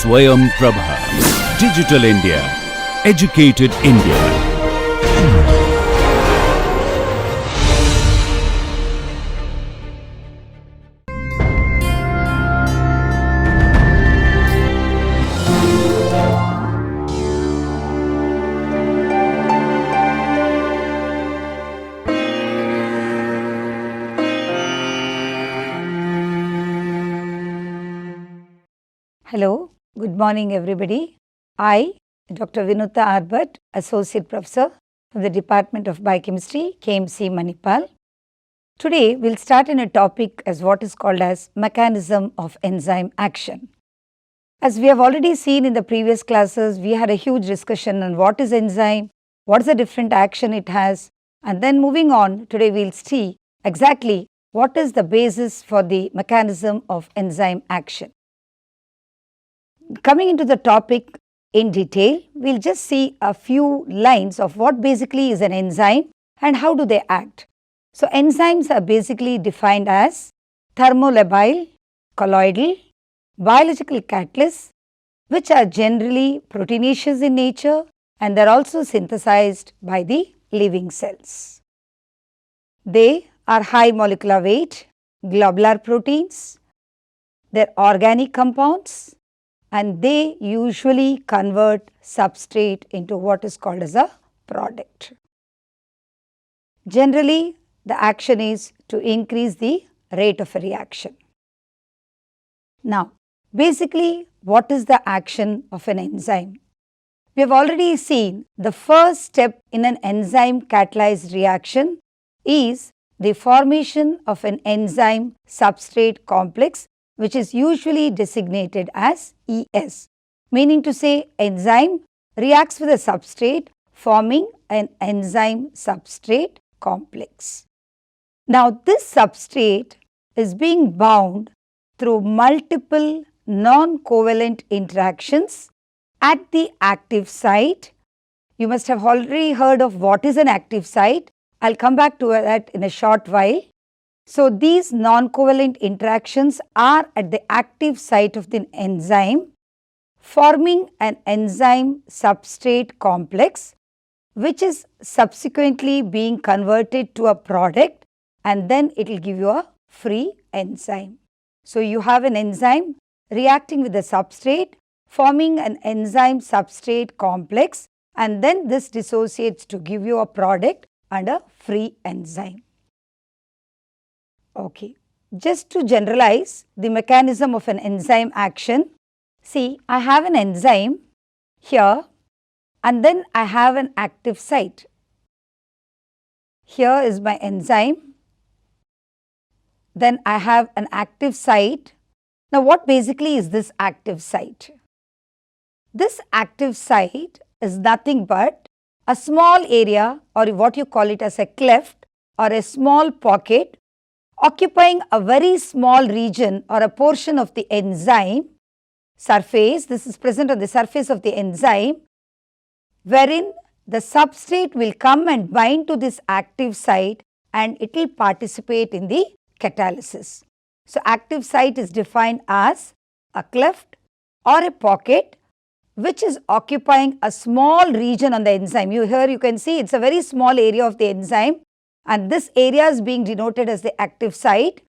Swayam Prabha. Digital India. Educated India. Hello, good morning everybody. I, Dr. Vinutha Arbut, Associate Professor from the Department of Biochemistry, KMC Manipal. Today we will start in a topic as what is called as mechanism of enzyme action. As we have already seen in the previous classes, we had a huge discussion on what is enzyme, what is the different action it has, and then moving on, today we will see exactly what is the basis for the mechanism of enzyme action. Coming into the topic in detail, we will just see a few lines of what basically is an enzyme and how do they act. So, enzymes are basically defined as thermolabile, colloidal, biological catalysts which are generally proteinaceous in nature and they are also synthesized by the living cells. They are high molecular weight, globular proteins, they are organic compounds, and they usually convert substrate into what is called as a product. Generally, the action is to increase the rate of a reaction. Now, basically, what is the action of an enzyme? We have already seen the first step in an enzyme catalyzed reaction is the formation of an enzyme substrate complex, which is usually designated as ES, meaning to say enzyme reacts with a substrate forming an enzyme substrate complex. Now, this substrate is being bound through multiple non-covalent interactions at the active site. You must have already heard of what is an active site. I will come back to that in a short while. So, these non-covalent interactions are at the active site of the enzyme forming an enzyme substrate complex which is subsequently being converted to a product and then it will give you a free enzyme. So, you have an enzyme reacting with the substrate forming an enzyme substrate complex and then this dissociates to give you a product and a free enzyme. Okay. Just to generalize the mechanism of an enzyme action, see I have an enzyme here and then I have an active site. Here is my enzyme, then I have an active site. Now, what basically is this active site? This active site is nothing but a small area or what you call it as a cleft or a small pocket occupying a very small region or a portion of the enzyme surface. This is present on the surface of the enzyme wherein the substrate will come and bind to this active site and it will participate in the catalysis. So, active site is defined as a cleft or a pocket which is occupying a small region on the enzyme. Here you can see it is a very small area of the enzyme and this area is being denoted as the active site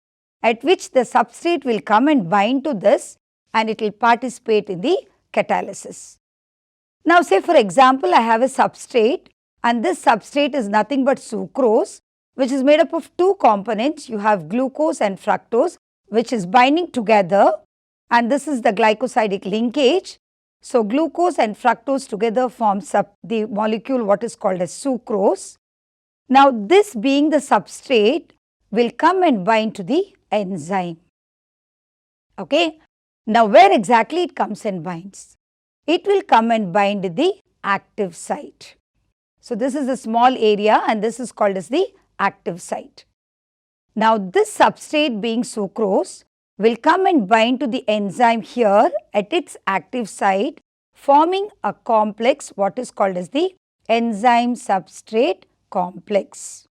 at which the substrate will come and bind to this and it will participate in the catalysis. Now, say for example, I have a substrate and this substrate is nothing but sucrose which is made up of two components. You have glucose and fructose which is binding together and this is the glycosidic linkage. So, glucose and fructose together forms up the molecule what is called as sucrose. Now, this being the substrate will come and bind to the enzyme. Okay. Now, where exactly it comes and binds? It will come and bind the active site. So, this is a small area and this is called as the active site. Now, this substrate being sucrose will come and bind to the enzyme here at its active site forming a complex what is called as the enzyme substrate complex.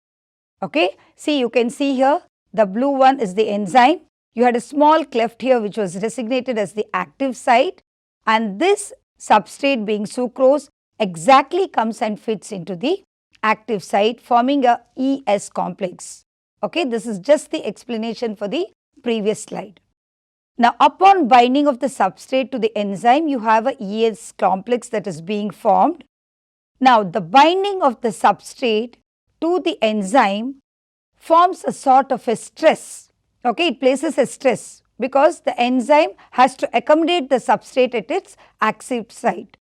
Okay. See, you can see here the blue one is the enzyme. You had a small cleft here which was designated as the active site and this substrate being sucrose exactly comes and fits into the active site, forming a ES complex. Okay, this is just the explanation for the previous slide. Now, upon binding of the substrate to the enzyme, you have a ES complex that is being formed. Now, the binding of the substrate to the enzyme forms a sort of a stress. Okay, it places a stress because the enzyme has to accommodate the substrate at its active site.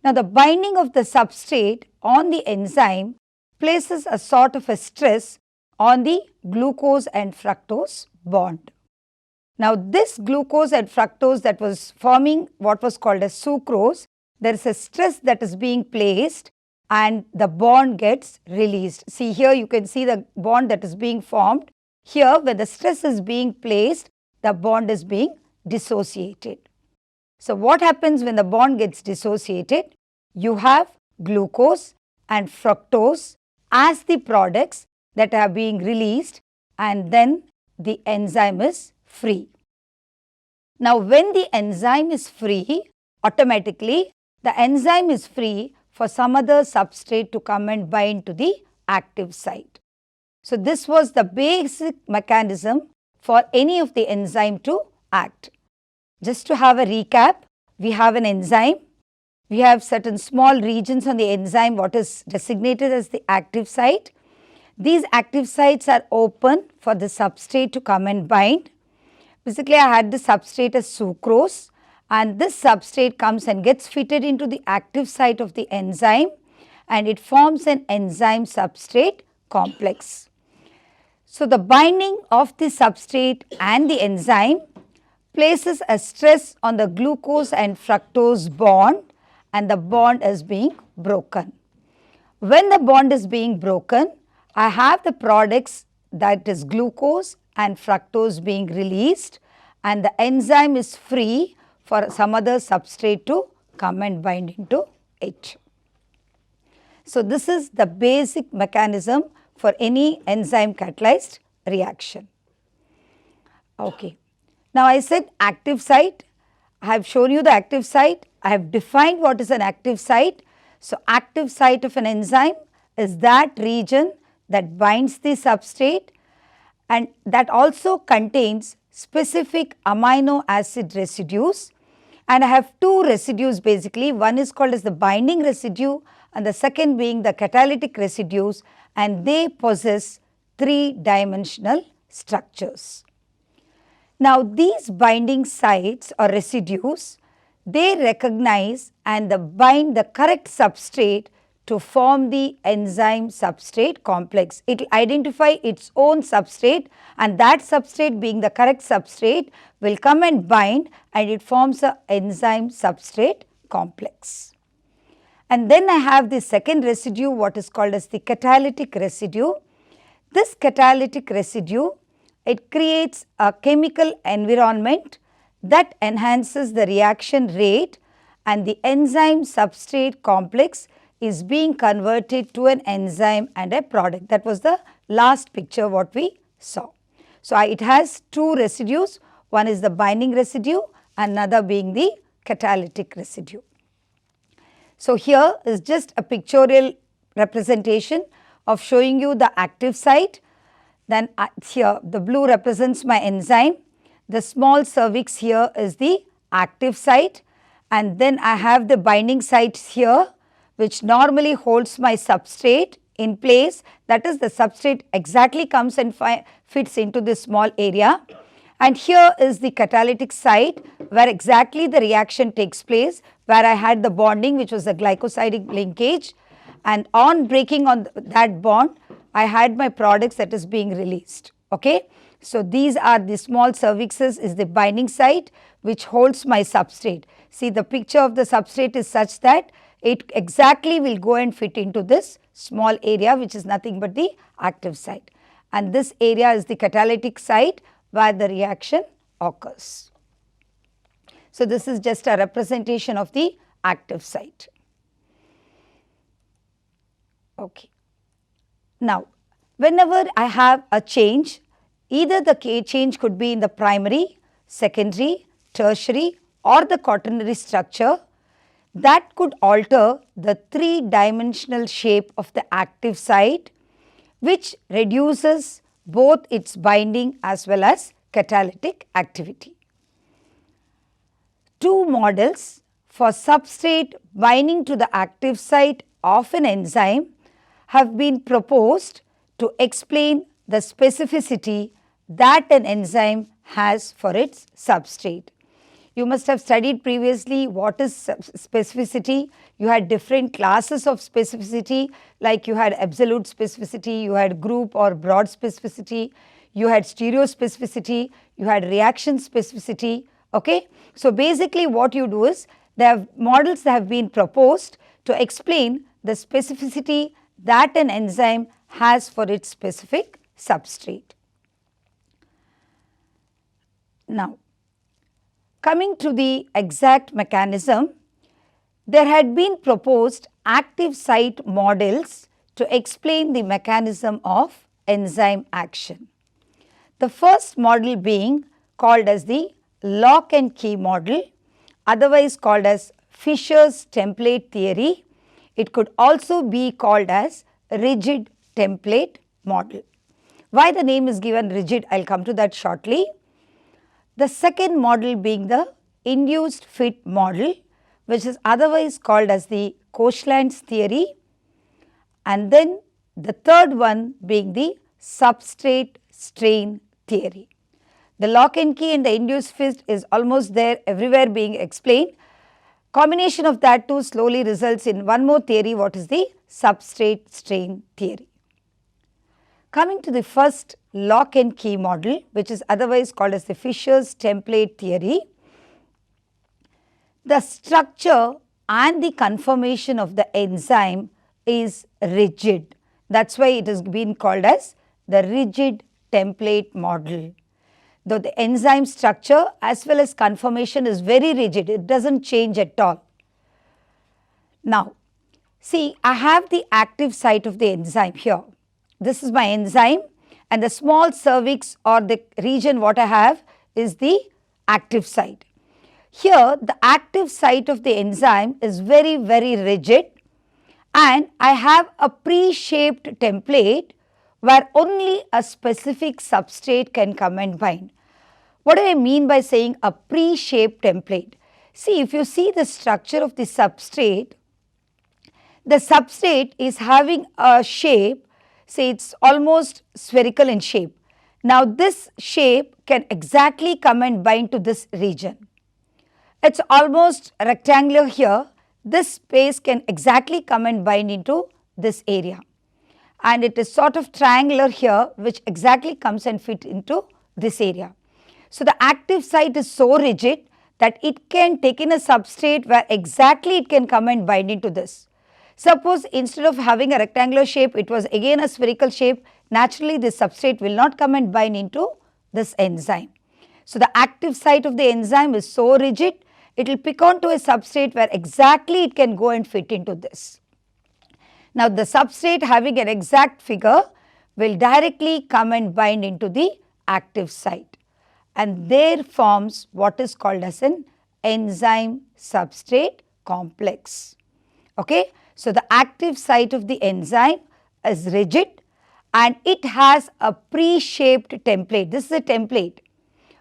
Now, the binding of the substrate on the enzyme places a sort of a stress on the glucose and fructose bond. Now, this glucose and fructose that was forming what was called as sucrose, there is a stress that is being placed and the bond gets released. See here, you can see the bond that is being formed. Here, when the stress is being placed, the bond is being dissociated. So, what happens when the bond gets dissociated? You have glucose and fructose as the products that are being released, and then the enzyme is free. Now, when the enzyme is free, automatically the enzyme is free for some other substrate to come and bind to the active site. So, this was the basic mechanism for any of the enzyme to act. Just to have a recap, we have an enzyme, we have certain small regions on the enzyme what is designated as the active site. These active sites are open for the substrate to come and bind. Basically, I had the substrate as sucrose, and this substrate comes and gets fitted into the active site of the enzyme, and it forms an enzyme substrate complex. So, the binding of the substrate and the enzyme places a stress on the glucose and fructose bond, and the bond is being broken. When the bond is being broken, I have the products, that is glucose and fructose, being released, and the enzyme is free for some other substrate to come and bind into it. So, this is the basic mechanism for any enzyme catalyzed reaction. Okay. Now, I said active site. I have shown you the active site. I have defined what is an active site. So, active site of an enzyme is that region that binds the substrate and that also contains specific amino acid residues, and I have two residues basically. One is called as the binding residue and the second being the catalytic residues, and they possess three-dimensional structures. Now, these binding sites or residues, they recognize and bind the correct substrate to form the enzyme substrate complex. It will identify its own substrate, and that substrate being the correct substrate will come and bind, and it forms an enzyme substrate complex. And then I have the second residue, what is called as the catalytic residue. This catalytic residue, it creates a chemical environment that enhances the reaction rate, and the enzyme substrate complex is being converted to an enzyme and a product. That was the last picture what we saw. So, it has two residues, one is the binding residue, another being the catalytic residue. So, here is just a pictorial representation of showing you the active site. Then here the blue represents my enzyme, the small cervix here is the active site, and then I have the binding sites here, which normally holds my substrate in place, that is the substrate exactly comes and fits into this small area. And here is the catalytic site where exactly the reaction takes place, where I had the bonding which was the glycosidic linkage, and on breaking on that bond I had my products that is being released. Okay. So, these are the small cervixes is the binding site which holds my substrate. See, the picture of the substrate is such that it exactly will go and fit into this small area which is nothing but the active site, and this area is the catalytic site where the reaction occurs. So, this is just a representation of the active site. Okay. Now, whenever I have a change, either the change could be in the primary, secondary, tertiary or the quaternary structure that could alter the three-dimensional shape of the active site, which reduces both its binding as well as catalytic activity. Two models for substrate binding to the active site of an enzyme have been proposed to explain the specificity that an enzyme has for its substrate. You must have studied previously what is specificity. You had different classes of specificity, like you had absolute specificity, you had group or broad specificity, you had stereo specificity, you had reaction specificity. Okay? So, basically what you do is there are models that have been proposed to explain the specificity that an enzyme has for its specific substrate. Now, coming to the exact mechanism, there had been proposed active site models to explain the mechanism of enzyme action. The first model being called as the lock and key model, otherwise called as Fisher's template theory. It could also be called as rigid template model. Why the name is given rigid, I will come to that shortly. The second model being the induced fit model, which is otherwise called as the Coastlands Theory, and then the third one being the substrate strain theory. The lock and key and the induced fit is almost there everywhere being explained. Combination of that two slowly results in one more theory, what is the substrate strain theory. Coming to the first lock and key model, which is otherwise called as the Fisher's template theory, the structure and the conformation of the enzyme is rigid. That is why it has been called as the rigid template model. Though the enzyme structure as well as conformation is very rigid, it does not change at all. Now, see, I have the active site of the enzyme here. This is my enzyme, and the small cervix or the region what I have is the active site. Here the active site of the enzyme is very rigid, and I have a pre-shaped template where only a specific substrate can come and bind. What do I mean by saying a pre-shaped template? See, if you see the structure of the substrate is having a shape, say it is almost spherical in shape. Now, this shape can exactly come and bind to this region. It is almost rectangular here, this space can exactly come and bind into this area, and it is sort of triangular here, which exactly comes and fit into this area. So, the active site is so rigid that it can take in a substrate where exactly it can come and bind into this. Suppose instead of having a rectangular shape, it was again a spherical shape, naturally this substrate will not come and bind into this enzyme. So, the active site of the enzyme is so rigid, it will pick on to a substrate where exactly it can go and fit into this. Now, the substrate having an exact figure will directly come and bind into the active site, and there forms what is called as an enzyme substrate complex. Okay? So, the active site of the enzyme is rigid and it has a pre-shaped template. This is a template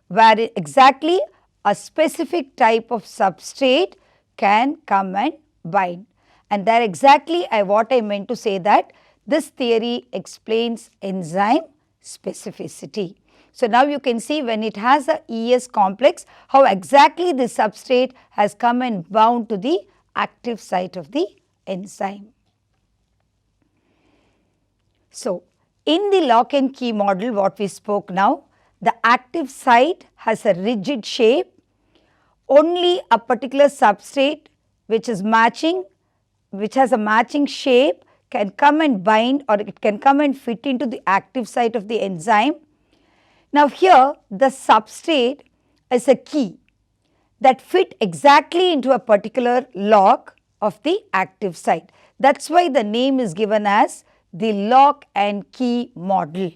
where exactly a specific type of substrate can come and bind, and there exactly what I meant to say, that this theory explains enzyme specificity. So, now you can see when it has a ES complex, how exactly this substrate has come and bound to the active site of the enzyme. So, in the lock and key model what we spoke now, the active site has a rigid shape, only a particular substrate which is matching, which has a matching shape can come and bind, or it can come and fit into the active site of the enzyme. Now, here the substrate is a key that fit exactly into a particular lock of the active site. That is why the name is given as the lock and key model.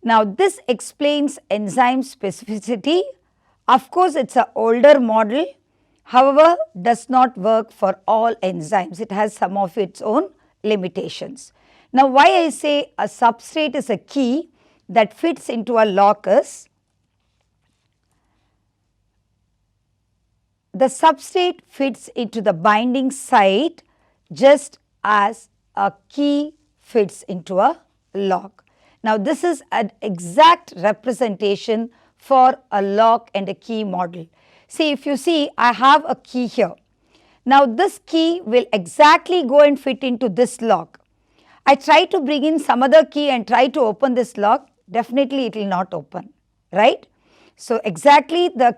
Now, this explains enzyme specificity Of course, it is an older model, however, does not work for all enzymes. It has some of its own limitations. Now, why I say a substrate is a key that fits into a lock is, the substrate fits into the binding site just as a key fits into a lock. Now, this is an exact representation for a lock and a key model. See, if you see, I have a key here. Now, this key will exactly go and fit into this lock. I try to bring in some other key and try to open this lock, definitely it will not open, right. So, exactly the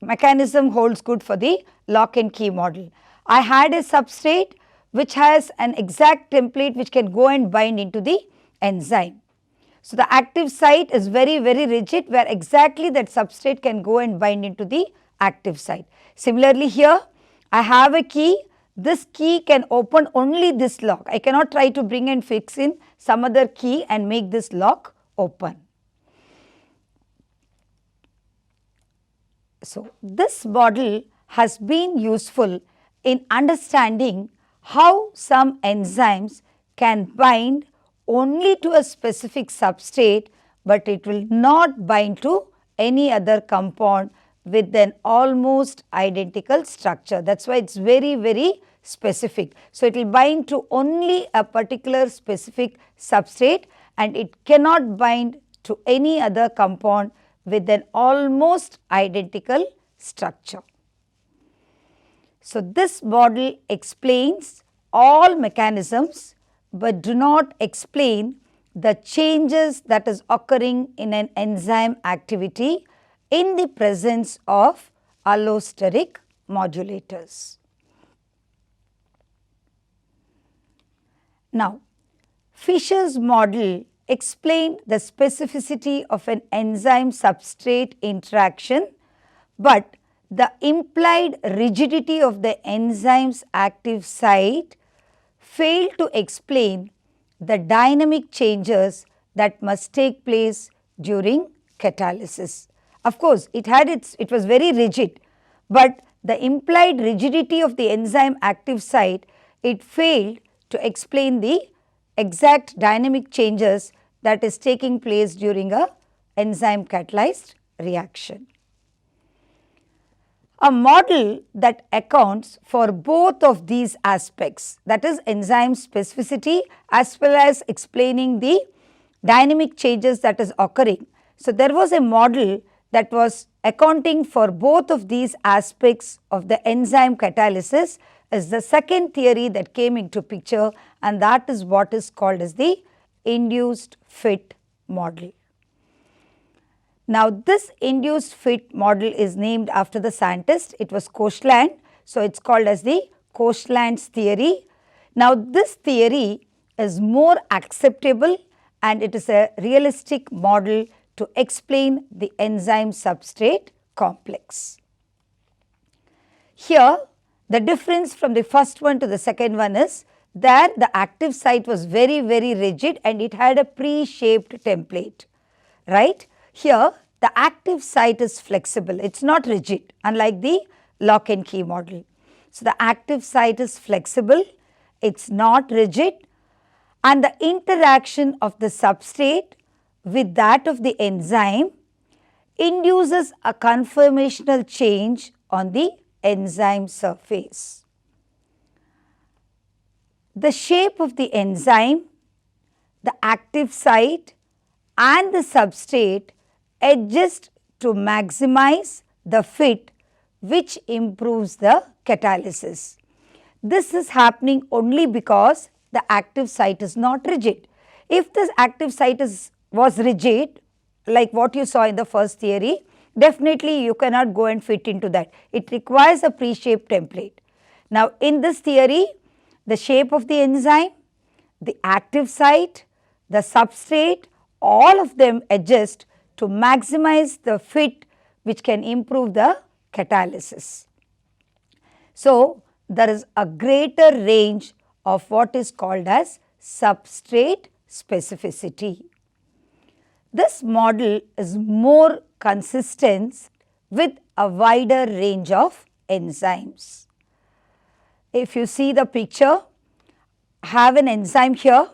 mechanism holds good for the lock and key model. I had a substrate which has an exact template which can go and bind into the enzyme. So, the active site is very rigid, where exactly that substrate can go and bind into the active site. Similarly, here I have a key, this key can open only this lock. I cannot try to bring and fix in some other key and make this lock open. So, this model has been useful in understanding how some enzymes can bind only to a specific substrate, but it will not bind to any other compound with an almost identical structure. That is why it is very specific. So, it will bind to only a particular specific substrate and it cannot bind to any other compound with an almost identical structure. So, this model explains all mechanisms, but do not explain the changes that is occurring in an enzyme activity in the presence of allosteric modulators. Now, Fisher's model explained the specificity of an enzyme substrate interaction, but the implied rigidity of the enzyme's active site failed to explain the dynamic changes that must take place during catalysis. Of course, it was very rigid, but the implied rigidity of the enzyme active site, it failed to explain the exact dynamic changes that is taking place during a enzyme catalyzed reaction. A model that accounts for both of these aspects, that is enzyme specificity as well as explaining the dynamic changes that is occurring. So, there was a model that was accounting for both of these aspects of the enzyme catalysis is the second theory that came into picture, and that is what is called as the induced fit model. Now, this induced fit model is named after the scientist. It was Coastland. So, it is called as the Coastlands Theory. Now, this theory is more acceptable and it is a realistic model to explain the enzyme substrate complex. Here, the difference from the first one to the second one is that the active site was very rigid and it had a pre-shaped template, right. Here, the active site is flexible, it is not rigid, unlike the lock and key model. So, the active site is flexible, it is not rigid, and the interaction of the substrate with that of the enzyme induces a conformational change on the enzyme surface. The shape of the enzyme, the active site and the substrate adjust to maximize the fit, which improves the catalysis. This is happening only because the active site is not rigid. If this active site was rigid, like what you saw in the first theory, definitely you cannot go and fit into that. It requires a pre-shaped template. Now, in this theory, the shape of the enzyme, the active site, the substrate, all of them adjust to maximize the fit, which can improve the catalysis. So, there is a greater range of what is called as substrate specificity. This model is more consistent with a wider range of enzymes. If you see the picture, I have an enzyme here,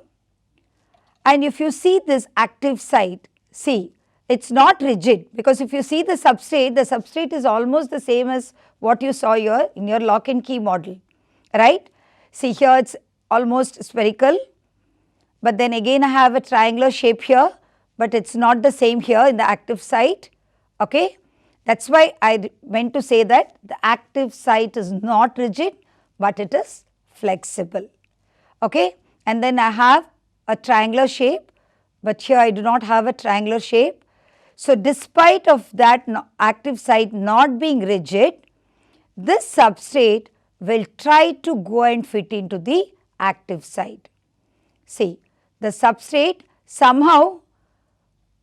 and if you see this active site, see, it is not rigid, because if you see the substrate is almost the same as what you saw here in your lock and key model, right. See, here it is almost spherical, but then again I have a triangular shape here, but it is not the same here in the active site. Okay. That is why I meant to say that the active site is not rigid, but it is flexible. Okay. And then I have a triangular shape, but here I do not have a triangular shape. So, despite of that active site not being rigid, this substrate will try to go and fit into the active site. See, the substrate somehow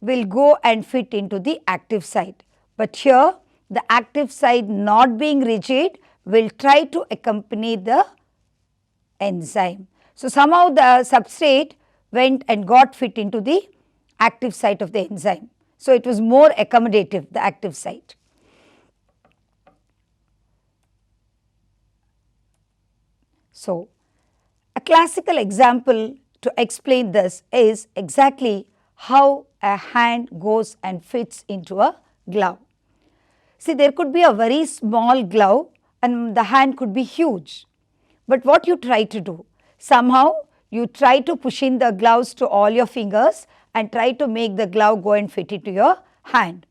will go and fit into the active site, but here the active site not being rigid will try to accompany the enzyme. So, somehow the substrate went and got fit into the active site of the enzyme. So, it was more accommodative, the active site. So, a classical example to explain this is exactly how a hand goes and fits into a glove. See, there could be a very small glove and the hand could be huge, but what you try to do? Somehow you try to push in the gloves to all your fingers and try to make the glove go and fit into your hand.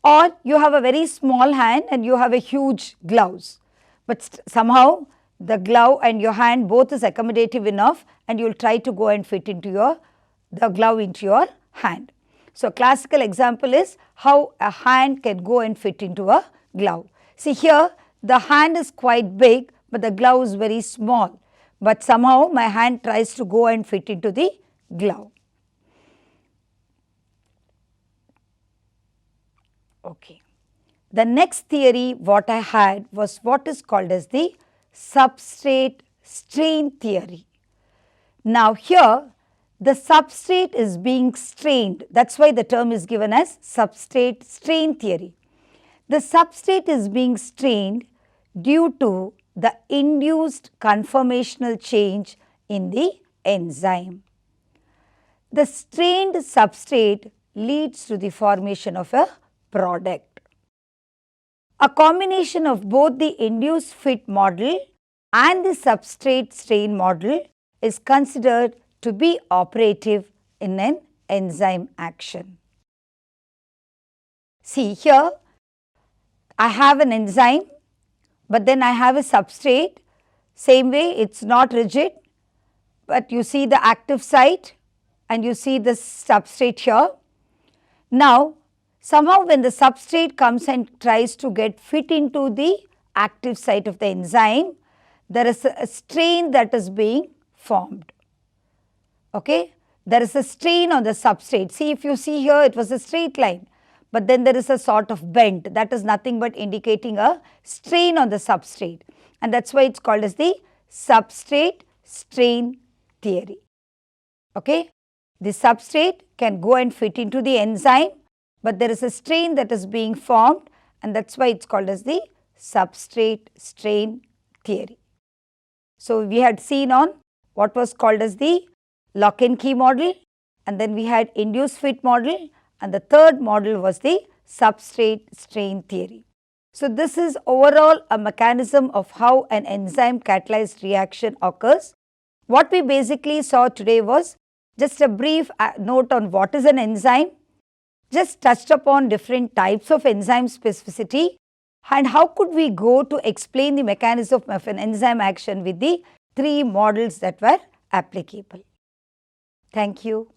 Or you have a very small hand and you have a huge gloves, but somehow the glove and your hand both is accommodative enough and you will try to go and fit into the glove into your hand. So, classical example is how a hand can go and fit into a glove. See, here the hand is quite big, but the glove is very small, but somehow my hand tries to go and fit into the glove. Okay. The next theory what I had was what is called as the substrate strain theory. Now, here the substrate is being strained, that is why the term is given as substrate strain theory. The substrate is being strained due to the induced conformational change in the enzyme. The strained substrate leads to the formation of a product. A combination of both the induced fit model and the substrate strain model is considered to be operative in an enzyme action. See, here I have an enzyme, but then I have a substrate, same way it is not rigid, but you see the active site and you see the substrate here. Now, somehow when the substrate comes and tries to get fit into the active site of the enzyme, there is a strain that is being formed. Okay? There is a strain on the substrate. See, if you see here, it was a straight line, but then there is a sort of bend, that is nothing but indicating a strain on the substrate, and that is why it is called as the substrate strain theory. Okay? The substrate can go and fit into the enzyme, but there is a strain that is being formed, and that is why it is called as the substrate strain theory. So, we had seen on what was called as the lock and key model, and then we had induced fit model, and the third model was the substrate strain theory. So, this is overall a mechanism of how an enzyme catalyzed reaction occurs. What we basically saw today was just a brief note on what is an enzyme, just touched upon different types of enzyme specificity, and how could we go to explain the mechanism of an enzyme action with the three models that were applicable. Thank you.